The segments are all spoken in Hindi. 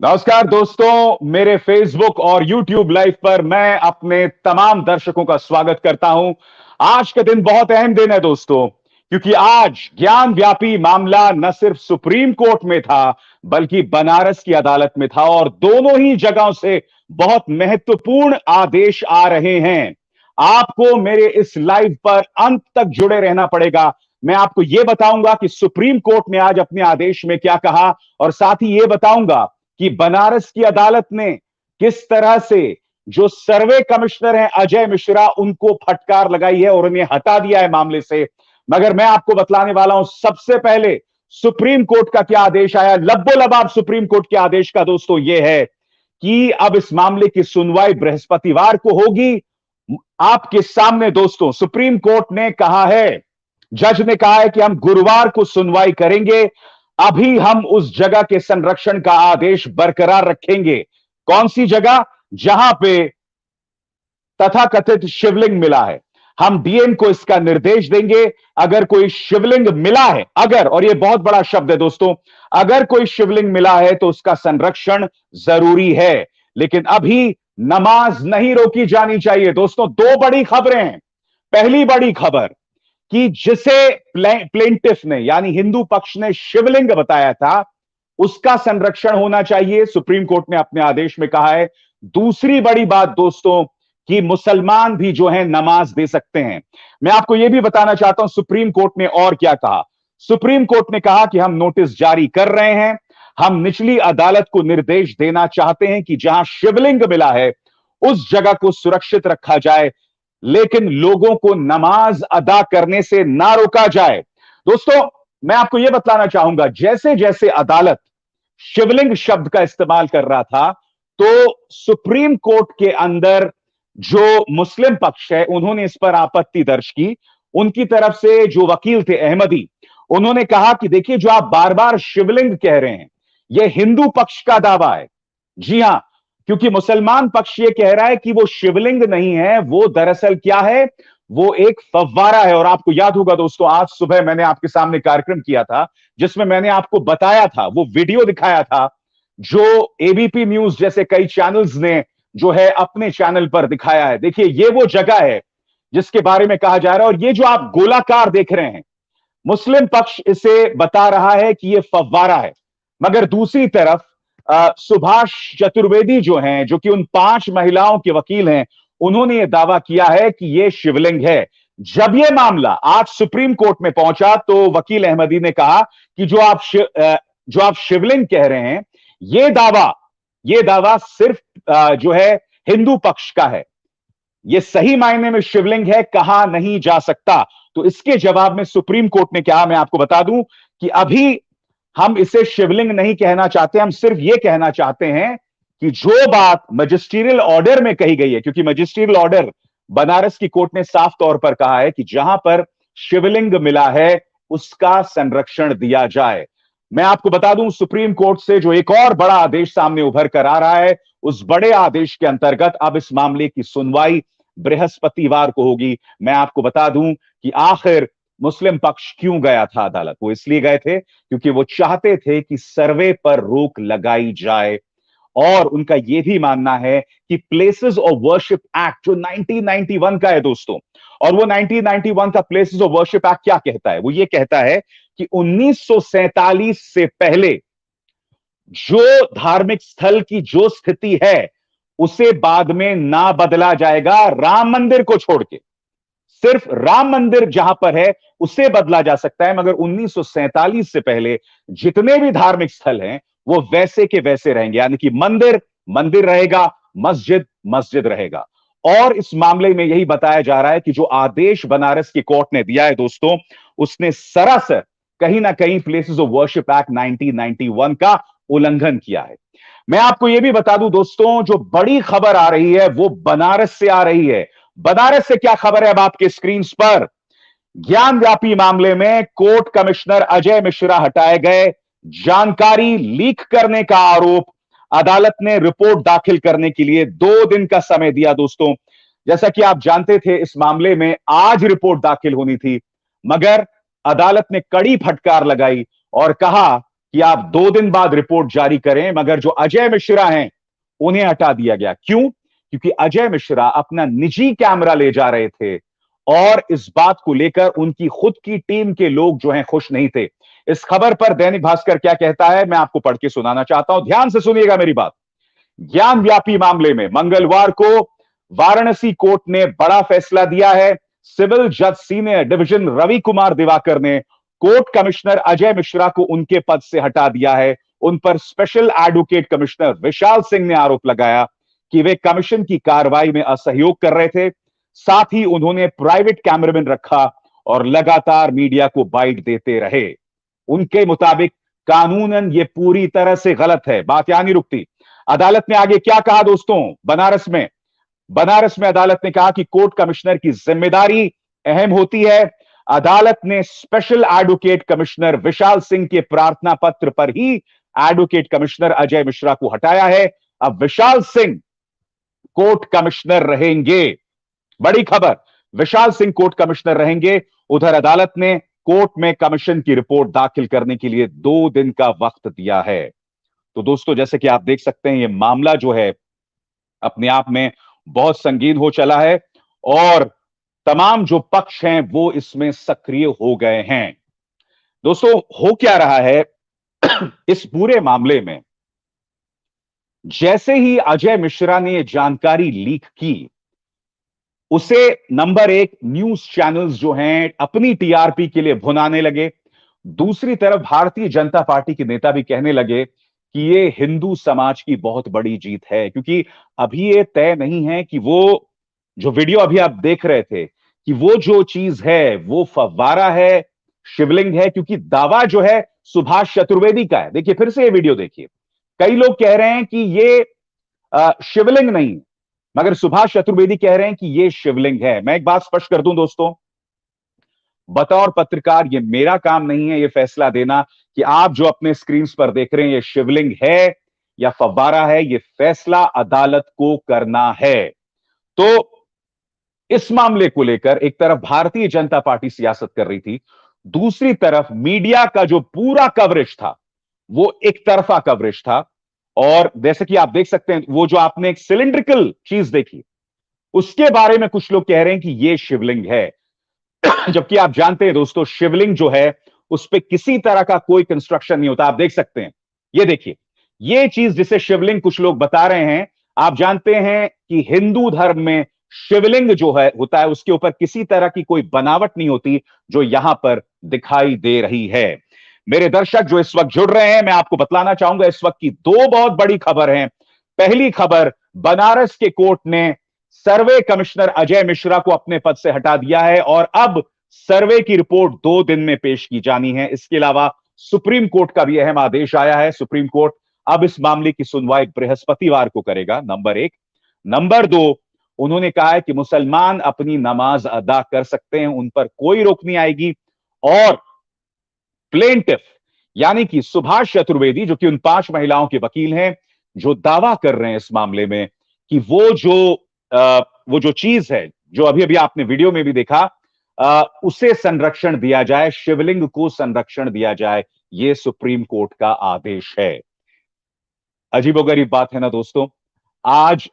नमस्कार दोस्तों, मेरे फेसबुक और यूट्यूब लाइव पर मैं अपने तमाम दर्शकों का स्वागत करता हूं। आज का दिन बहुत अहम दिन है दोस्तों, क्योंकि आज ज्ञान व्यापी मामला न सिर्फ सुप्रीम कोर्ट में था बल्कि बनारस की अदालत में था, और दोनों ही जगहों से बहुत महत्वपूर्ण आदेश आ रहे हैं। आपको मेरे इस लाइव पर अंत तक जुड़े रहना पड़ेगा। मैं आपको यह बताऊंगा कि सुप्रीम कोर्ट ने आज अपने आदेश में क्या कहा, और साथ ही यह बताऊंगा कि बनारस की अदालत ने किस तरह से जो सर्वे कमिश्नर हैं अजय मिश्रा, उनको फटकार लगाई है और उन्हें हटा दिया है मामले से। मगर मैं आपको बतलाने वाला हूं सबसे पहले सुप्रीम कोर्ट का क्या आदेश आया। लब्बो लबाब सुप्रीम कोर्ट के आदेश का दोस्तों यह है कि अब इस मामले की सुनवाई बृहस्पतिवार को होगी। आपके सामने दोस्तों सुप्रीम कोर्ट ने कहा है, जज ने कहा है कि हम गुरुवार को सुनवाई करेंगे। अभी हम उस जगह के संरक्षण का आदेश बरकरार रखेंगे। कौन सी जगह? जहां पे तथाकथित शिवलिंग मिला है। हम डीएम को इसका निर्देश देंगे, अगर कोई शिवलिंग मिला है, अगर, और यह बहुत बड़ा शब्द है दोस्तों, अगर कोई शिवलिंग मिला है तो उसका संरक्षण जरूरी है। लेकिन अभी नमाज नहीं रोकी जानी चाहिए। दोस्तों, दो बड़ी खबरें हैं। पहली बड़ी खबर कि जिसे प्लेंटिफ ने यानी हिंदू पक्ष ने शिवलिंग बताया था, उसका संरक्षण होना चाहिए, सुप्रीम कोर्ट ने अपने आदेश में कहा है। दूसरी बड़ी बात दोस्तों कि मुसलमान भी जो है नमाज दे सकते हैं। मैं आपको यह भी बताना चाहता हूं सुप्रीम कोर्ट ने और क्या कहा। सुप्रीम कोर्ट ने कहा कि हम नोटिस जारी कर रहे हैं, हम निचली अदालत को निर्देश देना चाहते हैं कि जहां शिवलिंग मिला है उस जगह को सुरक्षित रखा जाए, लेकिन लोगों को नमाज अदा करने से ना रोका जाए। दोस्तों, मैं आपको यह बतलाना चाहूंगा, जैसे जैसे अदालत शिवलिंग शब्द का इस्तेमाल कर रहा था, तो सुप्रीम कोर्ट के अंदर जो मुस्लिम पक्ष है उन्होंने इस पर आपत्ति दर्ज की। उनकी तरफ से जो वकील थे अहमदी, उन्होंने कहा कि देखिए, जो आप बार बार शिवलिंग कह रहे हैं यह हिंदू पक्ष का दावा है। जी हां, क्योंकि मुसलमान पक्ष यह कह रहा है कि वो शिवलिंग नहीं है, वो दरअसल क्या है, वो एक फव्वारा है। और आपको याद होगा दोस्तों, आज सुबह मैंने आपके सामने कार्यक्रम किया था जिसमें मैंने आपको बताया था, वो वीडियो दिखाया था जो एबीपी न्यूज जैसे कई चैनल्स ने जो है अपने चैनल पर दिखाया है। देखिए, ये वो जगह है जिसके बारे में कहा जा रहा है, और ये जो आप गोलाकार देख रहे हैं, मुस्लिम पक्ष इसे बता रहा है कि यह फव्वारा है। मगर दूसरी तरफ सुभाष चतुर्वेदी जो हैं, जो कि उन 5 महिलाओं के वकील हैं, उन्होंने यह दावा किया है कि यह शिवलिंग है। जब यह मामला आज सुप्रीम कोर्ट में पहुंचा तो वकील अहमदी ने कहा कि जो आप शिवलिंग कह रहे हैं, यह दावा सिर्फ जो है हिंदू पक्ष का है। यह सही मायने में शिवलिंग है, कहा नहीं जा सकता। तो इसके जवाब में सुप्रीम कोर्ट ने कहा, मैं आपको बता दूं कि अभी हम इसे शिवलिंग नहीं कहना चाहते, हम सिर्फ यह कहना चाहते हैं कि जो बात मजिस्ट्रियल ऑर्डर में कही गई है, क्योंकि मजिस्ट्रियल ऑर्डर बनारस की कोर्ट ने साफ तौर पर कहा है कि जहां पर शिवलिंग मिला है उसका संरक्षण दिया जाए। मैं आपको बता दूं, सुप्रीम कोर्ट से जो एक और बड़ा आदेश सामने उभर कर आ रहा है, उस बड़े आदेश के अंतर्गत अब इस मामले की सुनवाई बृहस्पतिवार को होगी। मैं आपको बता दूं कि आखिर मुस्लिम पक्ष क्यों गया था अदालत। वो इसलिए गए थे क्योंकि वो चाहते थे कि सर्वे पर रोक लगाई जाए, और उनका यह भी मानना है कि प्लेसेस ऑफ वर्शिप एक्ट जो 1991 का है दोस्तों, और वो 1991 का प्लेसेस ऑफ वर्शिप एक्ट क्या कहता है, वो ये कहता है कि 1947 से पहले जो धार्मिक स्थल की जो स्थिति है उसे बाद में ना बदला जाएगा, राम मंदिर को छोड़ के। सिर्फ राम मंदिर जहां पर है उसे बदला जा सकता है, मगर 1947 से पहले जितने भी धार्मिक स्थल हैं वो वैसे के वैसे रहेंगे, यानी कि मंदिर मंदिर रहेगा, मस्जिद मस्जिद रहेगा। और इस मामले में यही बताया जा रहा है कि जो आदेश बनारस की कोर्ट ने दिया है दोस्तों, उसने सरासर कहीं ना कहीं प्लेसेस ऑफ वर्शिप एक्ट 1991 का उल्लंघन किया है। मैं आपको यह भी बता दूं दोस्तों, जो बड़ी खबर आ रही है वो बनारस से आ रही है। बनारस से क्या खबर है अब आपके स्क्रीन पर। ज्ञान व्यापी मामले में कोर्ट कमिश्नर अजय मिश्रा हटाए गए। जानकारी लीक करने का आरोप, अदालत ने रिपोर्ट दाखिल करने के लिए 2 दिन का समय दिया दोस्तों। जैसा कि आप जानते थे, इस मामले में आज रिपोर्ट दाखिल होनी थी, मगर अदालत ने कड़ी फटकार लगाई और कहा कि आप 2 दिन बाद रिपोर्ट जारी करें, मगर जो अजय मिश्रा हैं उन्हें हटा दिया गया। क्यों? क्योंकि अजय मिश्रा अपना निजी कैमरा ले जा रहे थे और इस बात को लेकर उनकी खुद की टीम के लोग जो हैं खुश नहीं थे। इस खबर पर दैनिक भास्कर क्या कहता है, मैं आपको पढ़ के सुनाना चाहता हूं, ध्यान से सुनिएगा मेरी बात। ज्ञान व्यापी मामले में मंगलवार को वाराणसी कोर्ट ने बड़ा फैसला दिया है। सिविल जज सीनियर डिवीजन रवि कुमार दिवाकर ने कोर्ट कमिश्नर अजय मिश्रा को उनके पद से हटा दिया है। उन पर special advocate commissioner Vishal Singh ने आरोप लगाया कि वे कमीशन की कार्रवाई में असहयोग कर रहे थे। साथ ही उन्होंने प्राइवेट कैमरामैन रखा और लगातार मीडिया को बाइट देते रहे। उनके मुताबिक कानूनन ये पूरी तरह से गलत है। बात यहां नहीं रुकती। अदालत ने आगे क्या कहा दोस्तों, बनारस में अदालत ने कहा कि कोर्ट कमिश्नर की जिम्मेदारी अहम होती है। अदालत ने special advocate commissioner Vishal Singh के प्रार्थना पत्र पर ही एडवोकेट कमिश्नर अजय मिश्रा को हटाया है। अब विशाल सिंह कोर्ट कमिश्नर रहेंगे। बड़ी खबर, विशाल सिंह कोर्ट कमिश्नर रहेंगे। उधर अदालत ने कोर्ट में कमीशन की रिपोर्ट दाखिल करने के लिए 2 दिन का वक्त दिया है। तो दोस्तों, जैसे कि आप देख सकते हैं, यह मामला जो है अपने आप में बहुत संगीन हो चला है और तमाम जो पक्ष हैं वो इसमें सक्रिय हो गए हैं। दोस्तों, हो क्या रहा है इस पूरे मामले में, जैसे ही अजय मिश्रा ने यह जानकारी लीक की, उसे नंबर 1 न्यूज चैनल्स जो हैं अपनी टीआरपी के लिए भुनाने लगे। दूसरी तरफ भारतीय जनता पार्टी के नेता भी कहने लगे कि ये हिंदू समाज की बहुत बड़ी जीत है, क्योंकि अभी ये तय नहीं है कि वो जो वीडियो अभी आप देख रहे थे कि वो जो चीज है वो फव्वारा है, शिवलिंग है, क्योंकि दावा जो है सुभाष चतुर्वेदी का है। देखिए, फिर से ये वीडियो देखिए। कई लोग कह रहे हैं कि ये शिवलिंग नहीं, मगर सुभाष चतुर्वेदी कह रहे हैं कि ये शिवलिंग है। मैं एक बात स्पष्ट कर दूं दोस्तों, बतौर पत्रकार ये मेरा काम नहीं है ये फैसला देना कि आप जो अपने स्क्रीन पर देख रहे हैं ये शिवलिंग है या फव्वारा है। ये फैसला अदालत को करना है। तो इस मामले को लेकर एक तरफ भारतीय जनता पार्टी सियासत कर रही थी, दूसरी तरफ मीडिया का जो पूरा कवरेज था वो एक तरफा कवरेज था। और जैसे कि आप देख सकते हैं, वो जो आपने एक सिलिंड्रिकल चीज देखी, उसके बारे में कुछ लोग कह रहे हैं कि ये शिवलिंग है। जबकि आप जानते हैं दोस्तों, शिवलिंग जो है उस पर किसी तरह का कोई कंस्ट्रक्शन नहीं होता। आप देख सकते हैं, ये देखिए, ये चीज जिसे शिवलिंग कुछ लोग बता रहे हैं, आप जानते हैं कि हिंदू धर्म में शिवलिंग जो है होता है उसके ऊपर किसी तरह की कोई बनावट नहीं होती जो यहां पर दिखाई दे रही है। मेरे दर्शक जो इस वक्त जुड़ रहे हैं, मैं आपको बतलाना चाहूंगा इस वक्त की 2 बहुत बड़ी खबर हैं। पहली खबर, बनारस के कोर्ट ने सर्वे कमिश्नर अजय मिश्रा को अपने पद से हटा दिया है और अब सर्वे की रिपोर्ट 2 दिन में पेश की जानी है। इसके अलावा सुप्रीम कोर्ट का भी अहम आदेश आया है। सुप्रीम कोर्ट अब इस मामले की सुनवाई बृहस्पतिवार को करेगा, नंबर 1। नंबर 2, उन्होंने कहा है कि मुसलमान अपनी नमाज अदा कर सकते हैं, उन पर कोई रोक नहीं आएगी। और प्लेंटिफ यानी कि सुभाष चतुर्वेदी, जो कि उन 5 महिलाओं के वकील हैं, जो दावा कर रहे हैं इस मामले में कि वो जो चीज है जो अभी अभी आपने वीडियो में भी देखा, उसे संरक्षण दिया जाए, शिवलिंग को संरक्षण दिया जाए। यह सुप्रीम कोर्ट का आदेश है। अजीबोगरीब बात है ना दोस्तों, आज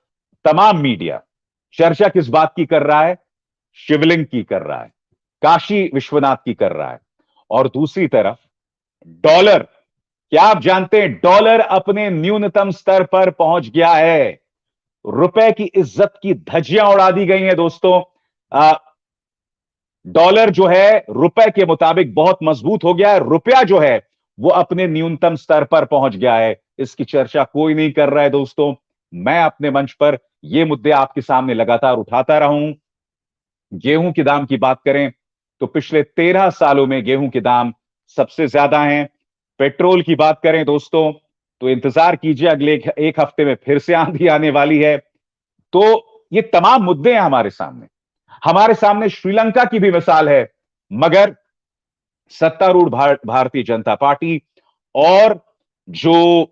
तमाम मीडिया चर्चा किस बात की कर रहा है? शिवलिंग की कर रहा है, काशी विश्वनाथ की कर रहा है। और दूसरी तरफ डॉलर, क्या आप जानते हैं डॉलर अपने न्यूनतम स्तर पर पहुंच गया है? रुपए की इज्जत की धज्जियां उड़ा दी गई हैं दोस्तों। डॉलर जो है रुपए के मुताबिक बहुत मजबूत हो गया है। रुपया जो है वो अपने न्यूनतम स्तर पर पहुंच गया है। इसकी चर्चा कोई नहीं कर रहा है दोस्तों। मैं अपने मंच पर ये मुद्दे आपके सामने लगातार उठाता रहा हूं। गेहूं के दाम की बात करें तो पिछले 13 सालों में गेहूं के दाम सबसे ज्यादा हैं। पेट्रोल की बात करें दोस्तों तो इंतजार कीजिए, अगले एक हफ्ते में फिर से आंधी आने वाली है। तो ये तमाम मुद्दे हैं हमारे सामने श्रीलंका की भी मिसाल है, मगर सत्तारूढ़ भारतीय जनता पार्टी और जो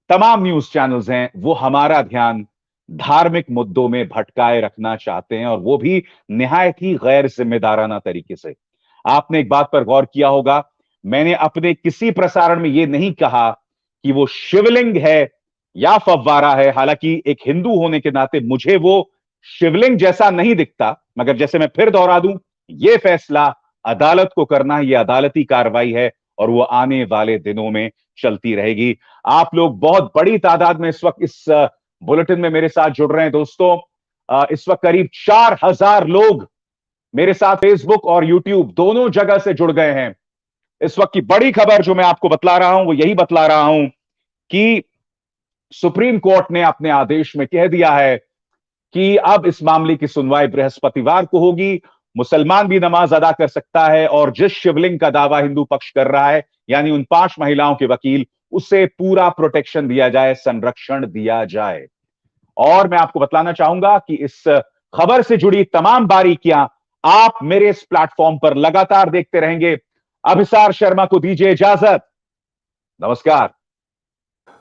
तमाम न्यूज चैनल्स हैं वो हमारा ध्यान धार्मिक मुद्दों में भटकाए रखना चाहते हैं, और वो भी निहायत ही गैर जिम्मेदाराना तरीके से। आपने एक बात पर गौर किया होगा, मैंने अपने किसी प्रसारण में यह नहीं कहा कि वो शिवलिंग है या फव्वारा है। हालांकि एक हिंदू होने के नाते मुझे वो शिवलिंग जैसा नहीं दिखता, मगर जैसे मैं फिर दोहरा दूं, यह फैसला अदालत को करना है, यह अदालती कार्रवाई है और वो आने वाले दिनों में चलती रहेगी। आप लोग बहुत बड़ी तादाद में इस वक्त इस बुलेटिन में मेरे साथ जुड़ रहे हैं दोस्तों। इस वक्त करीब 4000 लोग मेरे साथ फेसबुक और यूट्यूब दोनों जगह से जुड़ गए हैं। इस वक्त की बड़ी खबर जो मैं आपको बतला रहा हूं वो यही बतला रहा हूं कि सुप्रीम कोर्ट ने अपने आदेश में कह दिया है कि अब इस मामले की सुनवाई बृहस्पतिवार को होगी। मुसलमान भी नमाज अदा कर सकता है और जिस शिवलिंग का दावा हिंदू पक्ष कर रहा है, यानी उन 5 महिलाओं के वकील, उसे पूरा प्रोटेक्शन दिया जाए, संरक्षण दिया जाए। और मैं आपको बतलाना चाहूंगा कि इस खबर से जुड़ी तमाम बारीकियां आप मेरे इस प्लेटफॉर्म पर लगातार देखते रहेंगे। अभिसार शर्मा को दीजिए इजाजत। नमस्कार।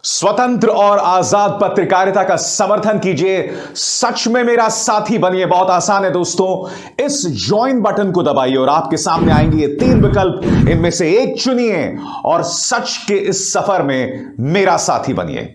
स्वतंत्र और आजाद पत्रकारिता का समर्थन कीजिए, सच में मेरा साथी बनिए। बहुत आसान है दोस्तों, इस ज्वाइन बटन को दबाइए और आपके सामने आएंगे ये 3 विकल्प, इनमें से एक चुनिए और सच के इस सफर में मेरा साथी बनिए।